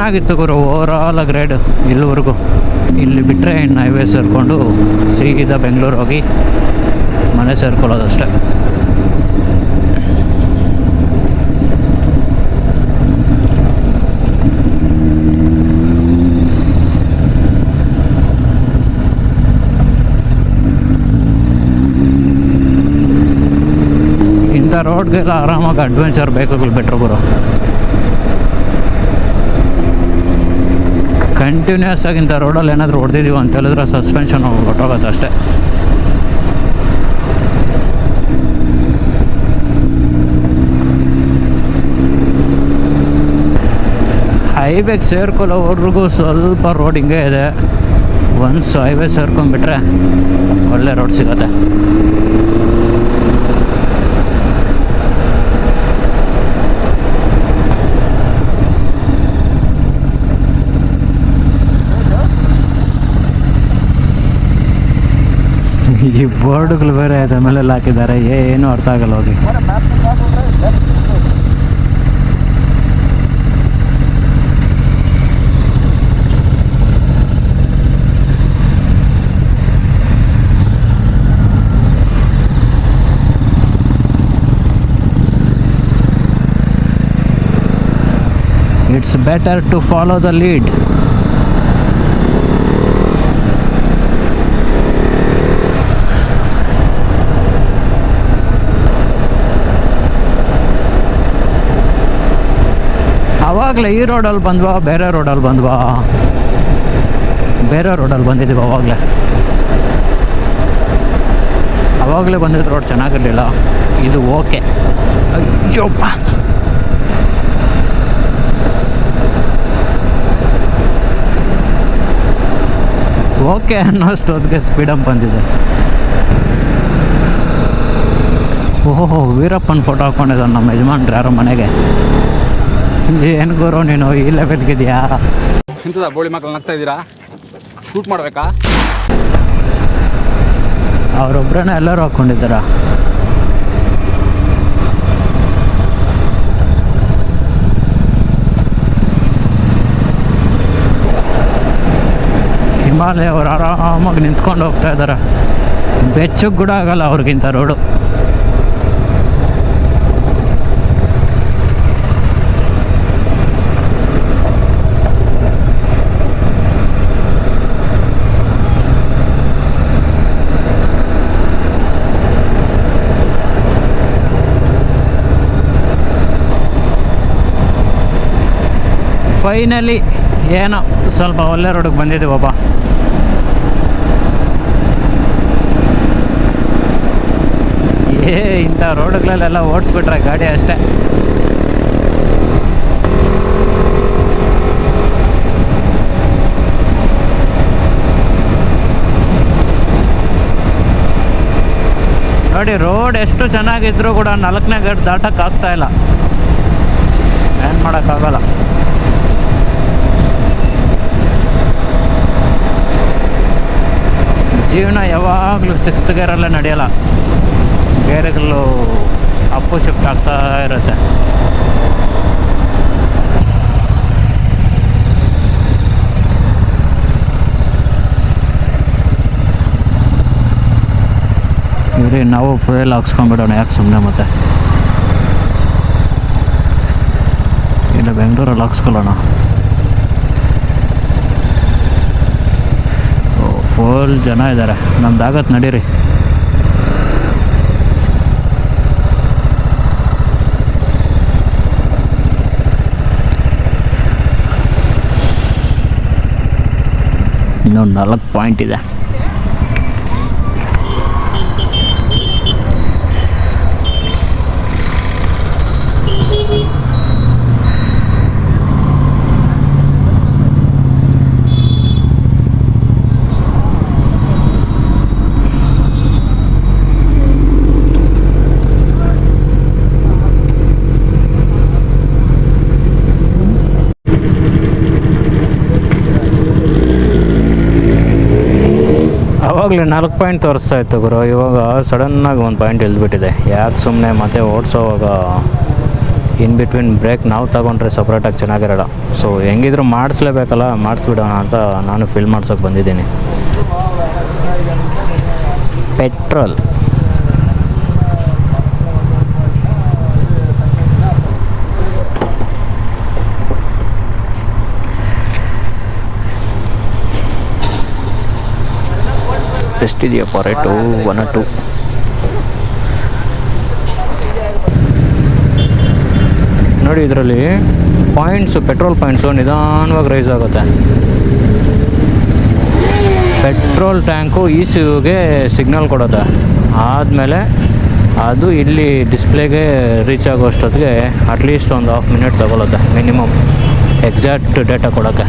ಚೆನ್ನಾಗಿತ್ತು ಗುರು overall grade ಇಲ್ಲಿವರೆಗೂ. ಇಲ್ಲಿ ಬಿಟ್ಟರೆ ಇನ್ನು ಹೈವೇ ಸೇರಿಕೊಂಡು ಸೀದಾ ಬೆಂಗಳೂರು ಹೋಗಿ ಮನೆ ಸೇರ್ಕೊಳ್ಳೋದಷ್ಟೇ. ಇಂಥ ರೋಡ್ಗೆಲ್ಲ ಆರಾಮಾಗಿ ಅಡ್ವೆಂಚರ್ ಬೇಕಾಗಲು ಬೆಟ್ರು ಗುರು. ಕಂಟಿನ್ಯೂಸ್ ಆಗಿ ಇಂಥ ರೋಡಲ್ಲಿ ಏನಾದರೂ ಹೊಡೆದಿದ್ದೀವಿ ಅಂತ ಹೇಳಿದ್ರೆ ಸಸ್ಪೆನ್ಷನ್ ಹೊಟ್ಟೋಗುತ್ತೆ ಅಷ್ಟೇ. ಹೈವೇಗೆ ಸೇರ್ಕೊಳ್ಳೋವರೆಗೂ ಸ್ವಲ್ಪ ರೋಡ್ ಹಿಂಗೆ ಇದೆ. ಒನ್ಸ್ ಹೈವೇ ಸೇರ್ಕೊಂಡ್ಬಿಟ್ರೆ ಒಳ್ಳೆ ರೋಡ್ ಸಿಗುತ್ತೆ. ಈ ಬೋರ್ಡ್ಗಳು ಬೇರೆ ಅದ್ರ ಮೇಲೆಲ್ಲ ಹಾಕಿದ್ದಾರೆ, ಏನೂ ಅರ್ಥ ಆಗಲ್ಲ ಹೋಗಿ. It's better to follow the lead. ಆವಾಗಲೇ ಈ ರೋಡಲ್ಲಿ ಬಂದ್ವಾ ಬೇರೆ ರೋಡಲ್ಲಿ ಬಂದ್ವಾ? ಬೇರೆ ರೋಡಲ್ಲಿ ಬಂದಿದ್ದೀವಿ ಆವಾಗಲೇ ಬಂದಿದ್ದು ರೋಡ್ ಚೆನ್ನಾಗಿರಲಿಲ್ಲ. ಇದು ಓಕೆ. ಅಯ್ಯೋಪ್ಪ, ಓಕೆ ಅನ್ನೋಷ್ಟೊತ್ತಿಗೆ ಸ್ಪೀಡಪ್ ಬಂದಿದೆ. ಓಹೋ, ವೀರಪ್ಪನ ಫೋಟೋ ಹಾಕ್ಕೊಂಡಿದ್ದಾನೆ ನಮ್ಮ ಯಜಮಾನ್ರು ಯಾರೋ ಮನೆಗೆ. ಏನು ಗುರು ನೀನು ಈ ಲೆವೆಲ್ಗಿದೆಯಾ? ಇಂಥದ ಬೋಳಿ ಮಕ್ಕಳು ನಗ್ತಾ ಇದ್ದೀರಾ? ಶೂಟ್ ಮಾಡಬೇಕಾ? ಅವರೊಬ್ಬರನ್ನ ಎಲ್ಲರೂ ಹಾಕ್ಕೊಂಡಿದ್ದಾರ. ಹಿಮಾಲಯ ಅವ್ರು ಆರಾಮಾಗಿ ನಿಂತ್ಕೊಂಡು ಹೋಗ್ತಾ ಇದ್ದಾರೆ. ಬೆಚ್ಚಗೆ ಕೂಡ ಆಗಲ್ಲ ಅವ್ರಿಗಿಂತ ರೋಡು. ಫೈನಲಿ ಏನೋ ಸ್ವಲ್ಪ ಒಳ್ಳೆ ರೋಡಿಗೆ ಬಂದಿದ್ದೀವಪ್ಪ. ಇಂಥ ರೋಡ್ಗಳಲ್ಲೆಲ್ಲ ಓಡಿಸ್ಬಿಟ್ರೆ ಗಾಡಿ ಅಷ್ಟೇ. ನೋಡಿ, ರೋಡ್ ಎಷ್ಟು ಚೆನ್ನಾಗಿದ್ರು ಕೂಡ 4ನೇ ಗೇಟ್ ದಾಟೋಕ್ಕಾಗ್ತಾ ಇಲ್ಲ. ಏನು ಮಾಡೋಕ್ಕಾಗಲ್ಲ. ಜೀವನ ಯಾವಾಗಲೂ 6th ಗೇರಲ್ಲೇ ನಡೆಯಲ್ಲ. ಗೇರ್ಗಳು ಅಪ್ಪು ಶಿಫ್ಟ್ ಆಗ್ತಾ ಇರುತ್ತೆ. ಇವ್ರಿ ನಾವು ಫ್ಯೂಯಲ್ ಹಾಕ್ಸ್ಕೊಂಡ್ಬಿಡೋಣ, ಯಾಕೆ ಸುಮ್ಮನೆ ಮತ್ತೆ. ಇಲ್ಲ ಬೆಂಗಳೂರಲ್ಲಿ ಹಾಕ್ಸ್ಕೊಳ್ಳೋಣ. ಫುಲ್ ಜನ ಇದ್ದಾರೆ. ನಮ್ದಾಗತ್ತೆ ನಡೀರಿ. ಇನ್ನೊಂದು 4 ಪಾಯಿಂಟ್ ಇದೆ. ಆವಾಗಲೇ 4 ಪಾಯಿಂಟ್ ತೋರಿಸ್ತಾ ಇತ್ತು ಗುರು. ಇವಾಗ ಸಡನ್ನಾಗಿ 1 ಪಾಯಿಂಟ್ ಇಳಿದ್ಬಿಟ್ಟಿದೆ. ಯಾಕೆ ಸುಮ್ಮನೆ ಮತ್ತೆ ಓಡಿಸೋವಾಗ ಇನ್ ಬಿಟ್ವೀನ್ ಬ್ರೇಕ್ ನಾವು ತಗೊಂಡ್ರೆ ಸಪ್ರೇಟಾಗಿ ಚೆನ್ನಾಗಿರಲ್ಲ. ಸೊ ಹೆಂಗಿದ್ರು ಮಾಡಿಸ್ಲೇಬೇಕಲ್ಲ, ಮಾಡಿಸ್ಬಿಡೋಣ ಅಂತ ನಾನು ಫಿಲ್ ಮಾಡ್ಸೋಕೆ ಬಂದಿದ್ದೀನಿ. ಪೆಟ್ರೋಲ್ ಎಷ್ಟಿದೆಯಪ್ಪ ರೇಟು? 1 or 2. ನೋಡಿ ಇದರಲ್ಲಿ ಪಾಯಿಂಟ್ಸು, ಪೆಟ್ರೋಲ್ ಪಾಯಿಂಟ್ಸು ನಿಧಾನವಾಗಿ ರೈಸ್ ಆಗುತ್ತೆ. ಪೆಟ್ರೋಲ್ ಟ್ಯಾಂಕು ಇ ಸಿ ಯುಗೆ ಸಿಗ್ನಲ್ ಕೊಡುತ್ತೆ. ಆದಮೇಲೆ ಅದು ಇಲ್ಲಿ ಡಿಸ್ಪ್ಲೇಗೆ ರೀಚ್ ಆಗೋಷ್ಟೊತ್ತಿಗೆ ಅಟ್ಲೀಸ್ಟ್ ಒಂದು 1/2 minute ತಗೊಳುತ್ತೆ ಮಿನಿಮಮ್ ಎಕ್ಸಾಕ್ಟ್ ಡೇಟಾ ಕೊಡೋಕ್ಕೆ.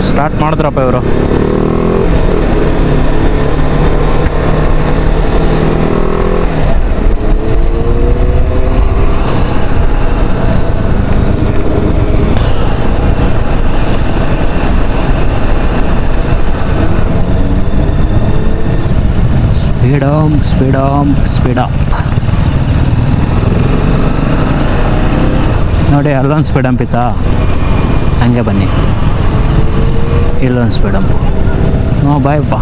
ಸ್ಟಾರ್ಟ್ ಮಾಡಿದ್ರಪ್ಪ ಇವರು. ಸ್ಪೀಡ್ ನೋಡಿ, ಅಲ್ಲೊಂದು ಸ್ಪೀಡ್ ಅಂಪ್ ಇತ್ತಾ, ಹಂಗೆ ಬನ್ನಿ, ಇಲ್ಲೊಂದು ಸ್ಪೀಡ್ ಅಂಪು. ಬಾಯಪ್ಪ.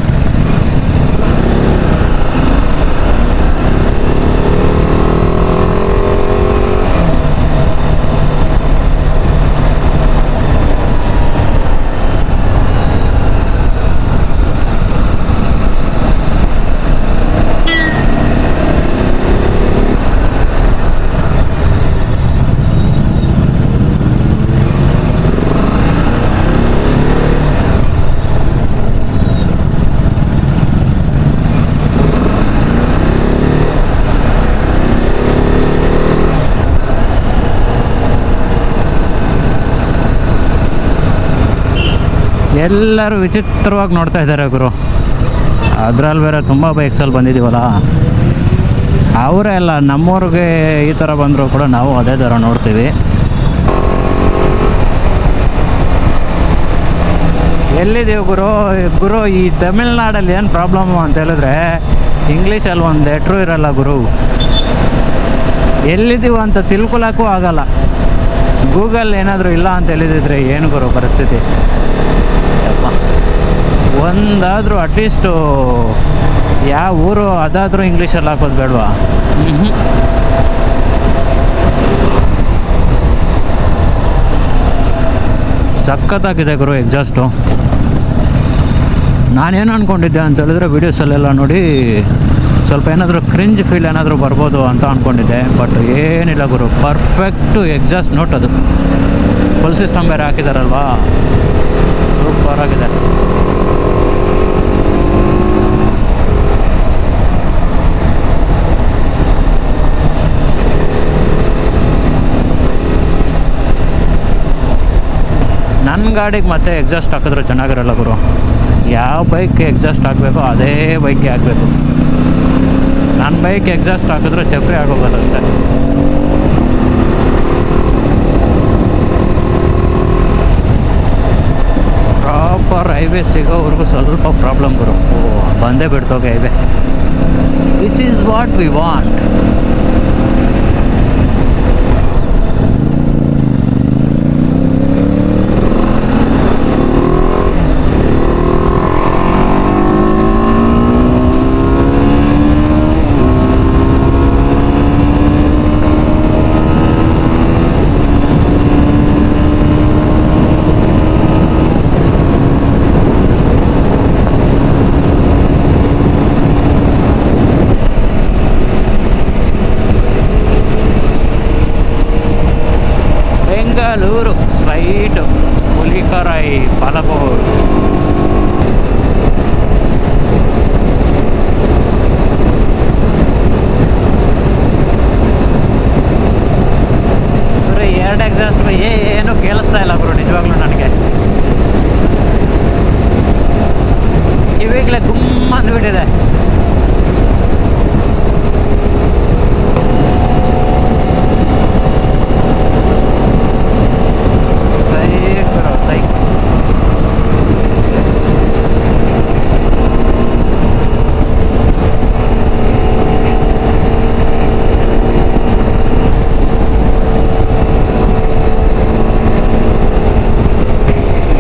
ಎಲ್ಲರೂ ವಿಚಿತ್ರವಾಗಿ ನೋಡ್ತಾ ಇದ್ದಾರೆ ಗುರು. ಅದರಲ್ಲಿ ಬೇರೆ ತುಂಬ ಬೈಕ್ಸಲ್ಲಿ ಬಂದಿದ್ದೀವಲ್ಲ, ಅವರೇ ಅಲ್ಲ, ನಮ್ಮವ್ರಿಗೆ ಈ ಥರ ಬಂದರೂ ಕೂಡ ನಾವು ಅದೇ ಥರ ನೋಡ್ತೀವಿ. ಎಲ್ಲಿದ್ದೀವಿ ಗುರು? ಈ ತಮಿಳ್ನಾಡಲ್ಲಿ ಏನು ಪ್ರಾಬ್ಲಮ್ಮು ಅಂತ ಹೇಳಿದ್ರೆ, ಇಂಗ್ಲೀಷಲ್ಲಿ ಒಂದು ಲೆಟ್ರು ಇರಲ್ಲ ಗುರು. ಎಲ್ಲಿದ್ದೀವಿ ಅಂತ ತಿಳ್ಕೊಳಕ್ಕೂ ಆಗಲ್ಲ. ಗೂಗಲ್ ಏನಾದರೂ ಇಲ್ಲ ಅಂತ ಹೇಳಿದಿದ್ರೆ ಏನು ಗುರು ಪರಿಸ್ಥಿತಿ? ಒಂದಾದರೂ ಅಟ್ಲೀಸ್ಟು ಯಾವ ಊರು ಅದಾದರೂ ಇಂಗ್ಲೀಷಲ್ಲಿ ಹಾಕೋದು ಬೇಡವಾ? ಸಖತ್ತಾಗಿದೆ ಗುರು ಎಕ್ಸಾಸ್ಟು. ನಾನೇನು ಅಂದ್ಕೊಂಡಿದ್ದೆ ಅಂತ ಹೇಳಿದ್ರೆ, ವೀಡಿಯೋಸಲ್ಲೆಲ್ಲ ನೋಡಿ ಸ್ವಲ್ಪ ಏನಾದರೂ ಕ್ರಿಂಜ್ ಫೀಲ್ ಏನಾದರೂ ಬರ್ಬೋದು ಅಂತ ಅಂದ್ಕೊಂಡಿದ್ದೆ. ಬಟ್ ಏನಿಲ್ಲ ಗುರು, ಪರ್ಫೆಕ್ಟು ಎಕ್ಸಾಸ್ಟ್ ನೋಟ್. ಅದು ಫುಲ್ ಸಿಸ್ಟಮ್ ಬೇರೆ ಹಾಕಿದಾರಲ್ವಾ, ಸೂಪರ್ ಆಗಿದೆ. ನನ್ನ ಗಾಡಿಗೆ ಮತ್ತೆ ಎಕ್ಸಾಸ್ಟ್ ಹಾಕಿದ್ರೆ ಚೆನ್ನಾಗಿರಲ್ಲ ಗುರು. ಯಾವ ಬೈಕ್ಗೆ ಎಕ್ಸಾಸ್ಟ್ ಹಾಕಬೇಕೋ ಅದೇ ಬೈಕ್ಗೆ ಹಾಕಬೇಕು. ನನ್ನ ಬೈಕ್ ಎಕ್ಸಾಸ್ಟ್ ಹಾಕಿದ್ರೆ ಚಪ್ರಿ ಆಗೋಗೋದು ಅಷ್ಟೇ. ಪ್ರಾಪರ್ ಹೈವೇ ಸಿಗೋವರೆಗೂ ಸ್ವಲ್ಪ ಪ್ರಾಬ್ಲಮ್ ಗುರು. ಬಂದೇ ಬಿಡ್ತೋಗೆ highway. This is what we want. ಕಿವಿಗ್ಲೆ ಗುಮ್ಮ ಅಂದ್ಬಿಟ್ಟಿದೆ.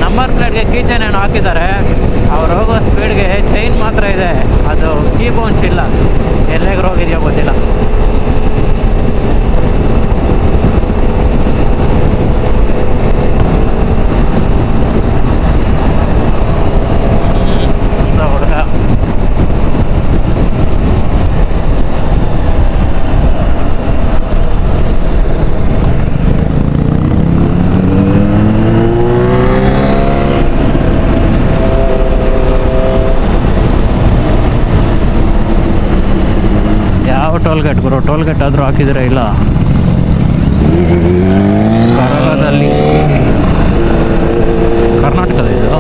ನಂಬರ್ ಪ್ಲೇಟ್ಗೆ ಕೀ ಚೈನ್ ಏನು ಹಾಕಿದ್ದಾರೆ. ಅವ್ರು ಹೋಗೋ ಸ್ಪೀಡ್ಗೆ ಚೈನ್ ಮಾತ್ರ ಇದೆ, ಅದು ಕೀ ಬೌನ್ಸ್ ಇಲ್ಲ. ಎಲ್ಲಿಗೆ ಹೋಗಿದೆಯೋ ಗೊತ್ತಿಲ್ಲ. ಹುಡುಗ ಯಾವ ಟೋಲ್ಗೇಟ್ ಗುರು? ಟೋಲ್ಗೇಟ್ ಆದರೂ ಹಾಕಿದ್ರೆ ಇಲ್ಲ. ಕರ್ನಾಟಕದಲ್ಲಿ ಇದು